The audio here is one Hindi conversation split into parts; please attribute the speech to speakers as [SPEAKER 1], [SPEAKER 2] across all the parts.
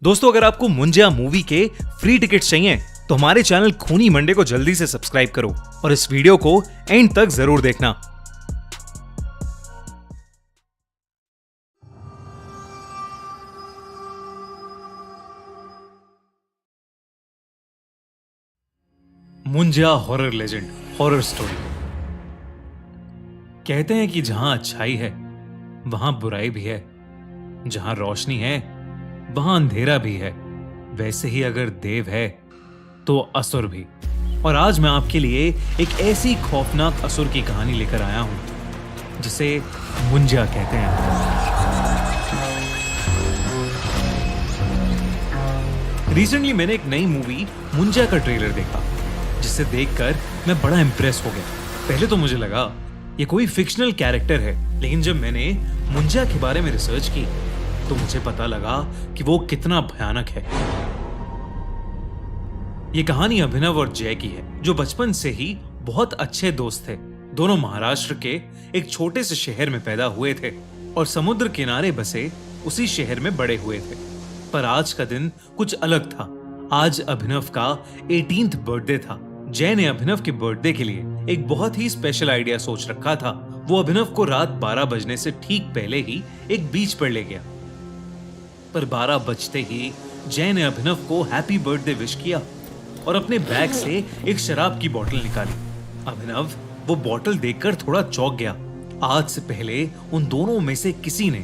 [SPEAKER 1] दोस्तों, अगर आपको मुंजिया मूवी के फ्री टिकट्स चाहिए तो हमारे चैनल खूनी मंडे को जल्दी से सब्सक्राइब करो और इस वीडियो को एंड तक जरूर देखना। Munjya horror legend, horror story. कहते हैं कि जहां अच्छाई है वहां बुराई भी है, जहां रोशनी है वहां अंधेरा भी है। वैसे ही अगर देव है तो असुर भी। और आज मैं आपके लिए एक ऐसी खौफनाक असुर की कहानी लेकर आया हूं जिसे मुंजिया कहते हैं। रिसेंटली मैंने एक नई मूवी मुंजिया का ट्रेलर देखा, जिसे देखकर मैं बड़ा इंप्रेस हो गया। पहले तो मुझे लगा ये कोई फिक्शनल कैरेक्टर है, लेकिन जब मैंने मुंजिया के बारे में रिसर्च की तो मुझे पता लगा कि वो कितना भयानक है। ये कहानी अभिनव और जय की है, जो बचपन से ही बहुत अच्छे दोस्त थे। दोनों महाराष्ट्र के एक छोटे से शहर में पैदा हुए थे और समुद्र किनारे बसे उसी शहर में बड़े हुए थे। पर आज का दिन कुछ अलग था। आज अभिनव का 18th बर्थडे था। जय ने अभिनव के बर्थडे के लिए एक बहुत ही स्पेशल आइडिया सोच रखा था। वो अभिनव को रात 12 बजने से ठीक पहले ही एक बीच पर ले गया। पर 12 बजते ही जय ने अभिनव को हैप्पी बर्थडे विश किया और अपने बैग से एक शराब की बोतल निकाली। अभिनव वो बोतल देखकर थोड़ा चौंक गया। आज से पहले उन दोनों में से किसी ने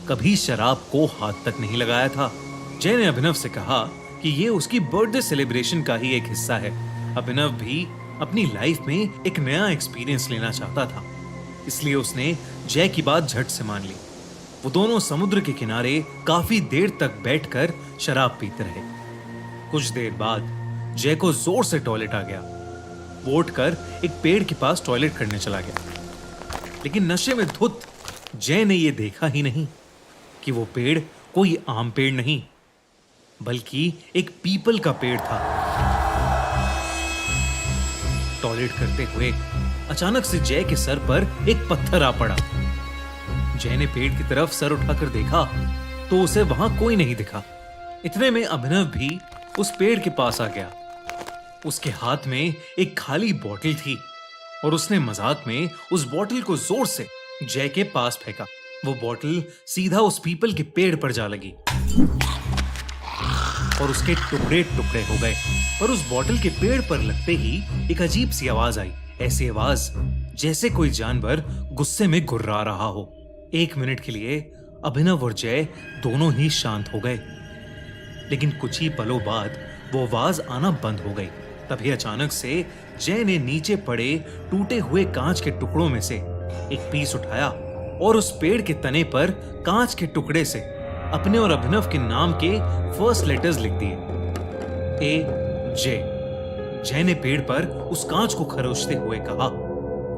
[SPEAKER 1] कभी शराब को हाथ तक नहीं लगाया था। जय ने अभिनव से कहा कि ये उसकी बर्थडे सेलिब्रेशन का ही एक हिस्सा है। अभिनव भी अपनी लाइफ में एक नया एक्सपीरियंस लेना चाहता था, इसलिए उसने जय की बात झट से मान ली। वो दोनों समुद्र के किनारे काफी देर तक बैठकर शराब पीते रहे। कुछ देर बाद जय को जोर से टॉयलेट आ गया। वो उठकर एक पेड़ के पास टॉयलेट करने चला गया, लेकिन नशे में धुत जय ने यह देखा ही नहीं कि वो पेड़ कोई आम पेड़ नहीं, बल्कि एक पीपल का पेड़ था। टॉयलेट करते हुए अचानक से जय के सर पर एक पत्थर आ पड़ा। जय ने पेड़ की तरफ सर उठाकर देखा तो उसे वहां कोई नहीं दिखा। इतने में अभिनव भी उस पेड़ के पास आ गया। उसके हाथ में एक खाली बोतल थी और उसने मजाक में उस बोतल को जोर से जय के पास फेंका। वो बोतल सीधा उस पीपल के पेड़ पर जा लगी और उसके टुकड़े टुकड़े हो गए। पर उस बोतल के पेड़ पर लगते ही एक अजीब सी आवाज आई। ऐसी आवाज जैसे कोई जानवर गुस्से में गुर्रा रहा हो। 1 मिनट के लिए अभिनव और जय दोनों ही शांत हो गए, लेकिन कुछ ही पलों बाद वो आवाज आना बंद हो गई। तभी अचानक से जय ने नीचे पड़े टूटे हुए कांच के टुकड़ों में से एक पीस उठाया और उस पेड़ के तने पर कांच के टुकड़े से अपने और अभिनव के नाम के फर्स्ट लेटर्स लिख दिए, AJ। जय ने पेड़ पर उस कांच को खरोचते हुए कहा,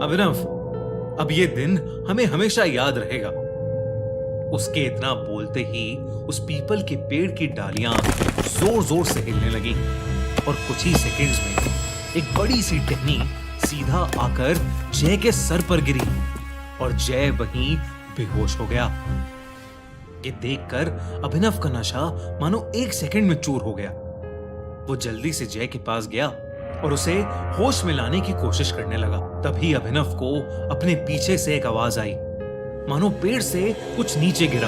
[SPEAKER 1] अभिनव, अब ये दिन हमें हमेशा याद रहेगा। उसके इतना बोलते ही उस पीपल के पेड़ की डालियां जोर जोर से हिलने लगी और कुछ ही सेकंड्स में एक बड़ी सी टहनी सीधा आकर जय के सर पर गिरी और जय वहीं बेहोश हो गया। ये देखकर अभिनव का नशा मानो 1 सेकंड में चूर हो गया। वो जल्दी से जय के पास गया और उसे होश में लाने की कोशिश करने लगा। तभी अभिनव को अपने पीछे से एक आवाज आई, मानो पेड़ से कुछ नीचे गिरा।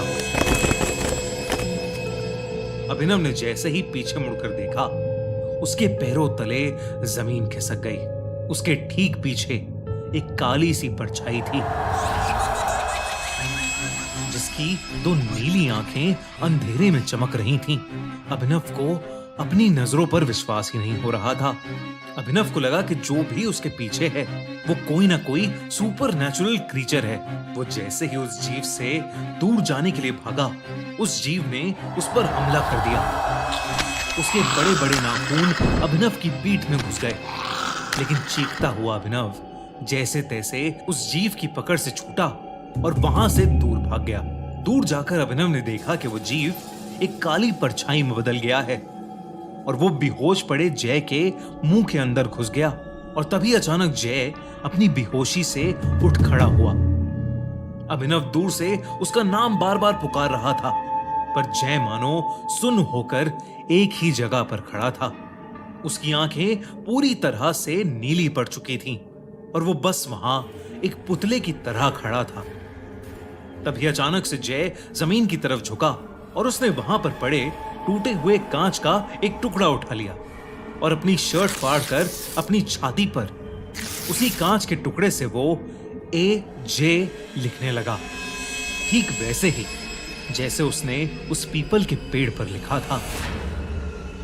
[SPEAKER 1] अभिनव ने जैसे ही पीछे मुड़कर देखा, उसके पैरों तले जमीन खिसक गई। उसके ठीक पीछे एक काली सी परछाई थी, जिसकी 2 नीली आंखें अंधेरे में चमक रही थीं। अभिनव को अपनी नजरों पर विश्वास ही नहीं हो रहा था। अभिनव को लगा कि जो भी उसके पीछे है वो कोई ना कोई सुपर नेचुरल क्रीचर है। वो जैसे ही उस जीव से दूर जाने के लिए भागा, उस जीव ने उस पर हमला कर दिया। उसके बड़े बड़े नाखून अभिनव की पीठ में घुस गए, लेकिन चीखता हुआ अभिनव जैसे तैसे उस जीव की पकड़ से छूटा और वहां से दूर भाग गया। दूर जाकर अभिनव ने देखा कि वो जीव एक काली परछाई में बदल गया है और वो बेहोश पड़े जय के मुंह के अंदर घुस गया। और तभी अचानक जय अपनी बेहोशी से उठ खड़ा हुआ। अभिनव दूर से उसका नाम बार बार पुकार रहा था, पर जय मानो सुन्न होकर एक ही जगह पर खड़ा था। उसकी आंखें पूरी तरह से नीली पड़ चुकी थीं और वो बस वहां एक पुतले की तरह खड़ा था। तभी अचानक से जय जमीन की तरफ झुका और उसने वहां पर पड़े टूटे हुए कांच का एक टुकड़ा उठा लिया और अपनी शर्ट फाड़कर अपनी छाती पर उसी कांच के टुकड़े से वो AJ लिखने लगा, ठीक वैसे ही जैसे उसने उस पीपल के पेड़ पर लिखा था।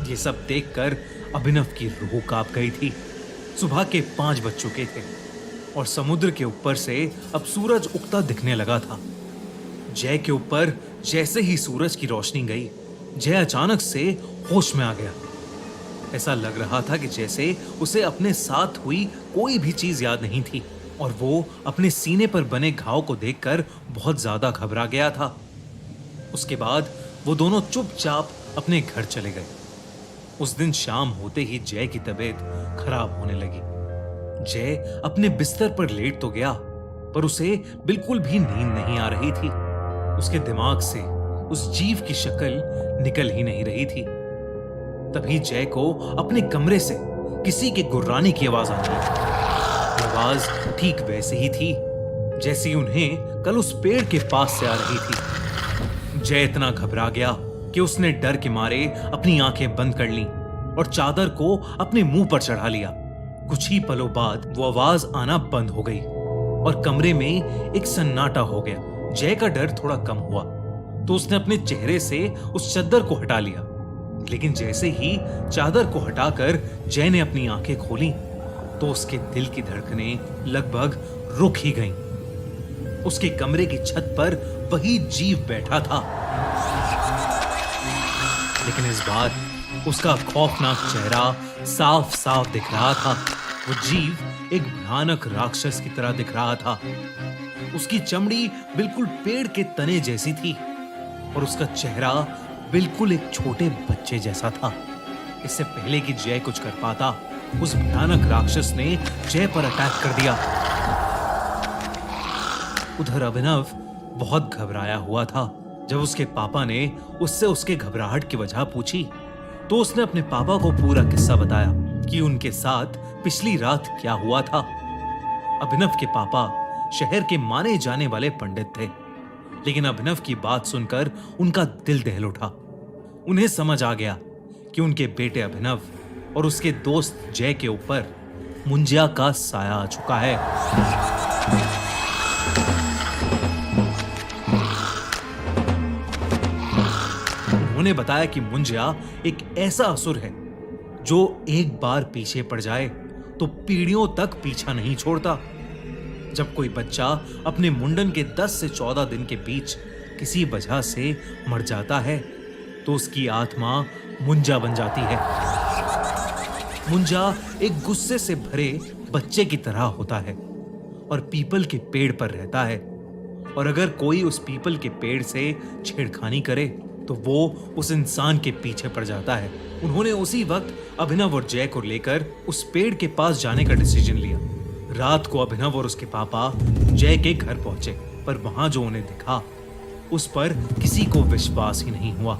[SPEAKER 1] ये सब देखकर अभिनव की रूह कांप गई थी। सुबह के 5 बज चुके थे और समुद्र के ऊपर से अब सूरज उगता दिखने लगा था। जय के ऊपर जैसे ही सूरज की रोशनी गई, जय अचानक से होश में आ गया। ऐसा लग रहा था कि जैसे उसे अपने साथ हुई कोई भी चीज याद नहीं थी और वो अपने सीने पर बने घाव को देखकर बहुत ज्यादा घबरा गया था। उसके बाद वो दोनों चुपचाप अपने घर चले गए। उस दिन शाम होते ही जय की तबीयत खराब होने लगी। जय अपने बिस्तर पर लेट तो गया, पर उसे बिल्कुल भी नींद नहीं आ रही थी। उसके दिमाग से उस जीव की शक्ल निकल ही नहीं रही थी। तभी जय को अपने कमरे से किसी के गुर्राने की आवाज आती है। आवाज ठीक वैसे ही थी जैसी उन्हें कल उस पेड़ के पास से आ रही थी। जय इतना घबरा गया कि उसने डर के मारे अपनी आंखें बंद कर लीं और चादर को अपने मुंह पर चढ़ा लिया। कुछ ही पलों बाद वो आवाज आना बंद हो गई और कमरे में एक सन्नाटा हो गया। जय का डर थोड़ा कम हुआ तो उसने अपने चेहरे से उस चादर को हटा लिया, लेकिन जैसे ही चादर को हटाकर जय ने अपनी आंखें खोली तो उसके दिल की धड़कनें लगभग रुक ही गईं। उसके कमरे की छत पर वही जीव बैठा था, लेकिन इस बार उसका खौफनाक चेहरा साफ साफ दिख रहा था। वो जीव एक भयानक राक्षस की तरह दिख रहा था। उसकी चमड़ी बिल्कुल पेड़ के तने जैसी थी और उसका चेहरा बिल्कुल एक छोटे बच्चे जैसा था। इससे पहले कि जय कुछ कर पाता, उस भयानक राक्षस ने जय पर अटैक कर दिया। उधर अभिनव बहुत घबराया हुआ था। जब उसके पापा ने उससे उसके घबराहट की वजह पूछी तो उसने अपने पापा को पूरा किस्सा बताया कि उनके साथ पिछली रात क्या हुआ था। अभिनव के पापा शहर के माने जाने वाले पंडित थे, लेकिन अभिनव की बात सुनकर उनका दिल दहल उठा। उन्हें समझ आ गया कि उनके बेटे अभिनव और उसके दोस्त जय के ऊपर मुंजिया का साया आ चुका है। उन्होंने बताया कि मुंजिया एक ऐसा असुर है जो एक बार पीछे पड़ जाए तो पीढ़ियों तक पीछा नहीं छोड़ता। जब कोई बच्चा अपने मुंडन के 10 से 14 दिन के बीच किसी वजह से मर जाता है तो उसकी आत्मा मुंजा बन जाती है। मुंजा एक गुस्से से भरे बच्चे की तरह होता है और पीपल के पेड़ पर रहता है, और अगर कोई उस पीपल के पेड़ से छेड़खानी करे तो वो उस इंसान के पीछे पड़ जाता है। उन्होंने उसी वक्त अभिनव और जय को लेकर उस पेड़ के पास जाने का डिसीजन लिया। रात को अभिनव और उसके पापा जय के घर पहुंचे, पर वहां जो उन्हें दिखा उस पर किसी को विश्वास ही नहीं हुआ।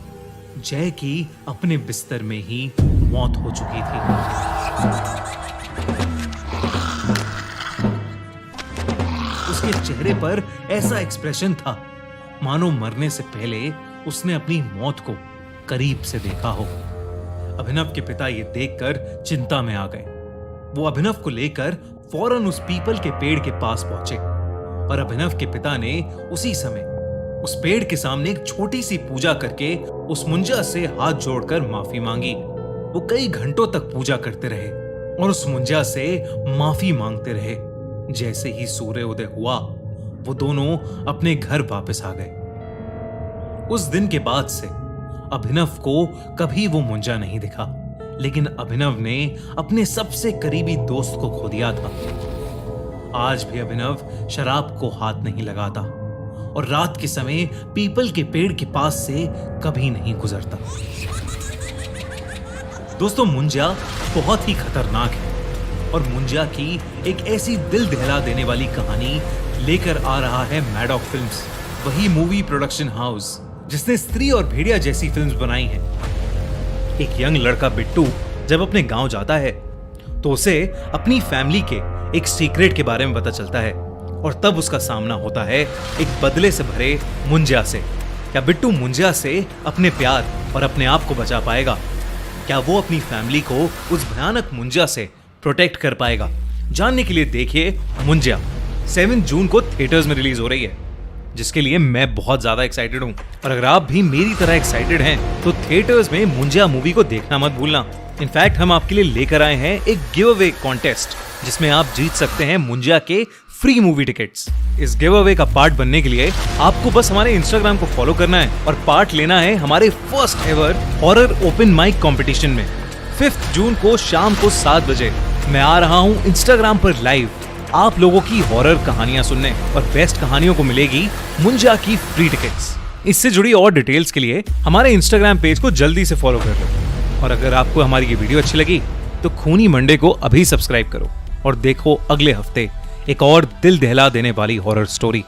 [SPEAKER 1] जय की अपने बिस्तर में ही मौत हो चुकी थी। उसके चेहरे पर ऐसा एक्सप्रेशन था मानो मरने से पहले उसने अपनी मौत को करीब से देखा हो। अभिनव के पिता ये देखकर चिंता में आ गए। वो अभिनव को लेकर फौरन उस पीपल के पेड़ के पास पहुंचे और अभिनव के पिता ने उसी समय उस पेड़ के सामने एक छोटी सी पूजा करके उस मुंजा से हाथ जोड़कर माफी मांगी। वो कई घंटों तक पूजा करते रहे और उस मुंजा से माफी मांगते रहे। जैसे ही सूर्य उदय हुआ वो दोनों अपने घर वापस आ गए। उस दिन के बाद से अभिनव को कभी वो मुंजा नहीं दिखा, लेकिन अभिनव ने अपने सबसे करीबी दोस्त को खो दिया था। आज भी अभिनव शराब को हाथ नहीं लगाता और रात के समय पीपल के पेड़ के पास से कभी नहीं गुजरता। दोस्तों, मुंजा बहुत ही खतरनाक है और मुंजा की एक ऐसी दिल दहला देने वाली कहानी लेकर आ रहा है मैडॉक फिल्म्स, वही मूवी प्रोडक्शन हाउस जिसने स्त्री और भेड़िया जैसी फिल्म्स बनाई हैं। एक यंग लड़का बिट्टू जब अपने गांव जाता है तो उसे अपनी फैमिली के एक सीक्रेट के बारे में पता चलता है और तब उसका सामना होता है एक बदले से भरे मुंजिया से। क्या बिट्टू मुंजिया से अपने प्यार और अपने आप को बचा पाएगा? क्या वो अपनी फैमिली को उस भयानक मुंजिया से प्रोटेक्ट कर पाएगा? जानने के लिए देखिए मुंजिया। 7 जून को थिएटर्स में रिलीज हो रही है, जिसके लिए मैं बहुत ज्यादा एक्साइटेड हूं। और अगर आप भी मेरी तरह एक्साइटेड हैं तो थिएटर्स में मुंजिया मूवी को देखना मत भूलना। इनफैक्ट हम आपके लिए लेकर आए हैं एक गिव अवे कॉन्टेस्ट, जिसमें आप जीत सकते हैं मुंजिया के फ्री मूवी टिकट्स। इस गिव अवे का पार्ट बनने के लिए आपको बस हमारे इंस्टाग्राम को फॉलो करना है और पार्ट लेना है हमारे first ever horror open mic competition में। 5 जून को शाम को 7 बजे मैं आ रहा हूं इंस्टाग्राम पर लाइव आप लोगों की हॉरर कहानियां सुनने, और बेस्ट कहानियों को मिलेगी मुंजिया की फ्री टिकट्स। इससे जुड़ी और डिटेल्स के लिए हमारे इंस्टाग्राम पेज को जल्दी से फॉलो कर लो। और अगर आपको हमारी ये वीडियो अच्छी लगी तो खूनी मंडे को अभी सब्सक्राइब करो और देखो अगले हफ्ते एक और दिल दहला देने वाली हॉरर स्टोरी।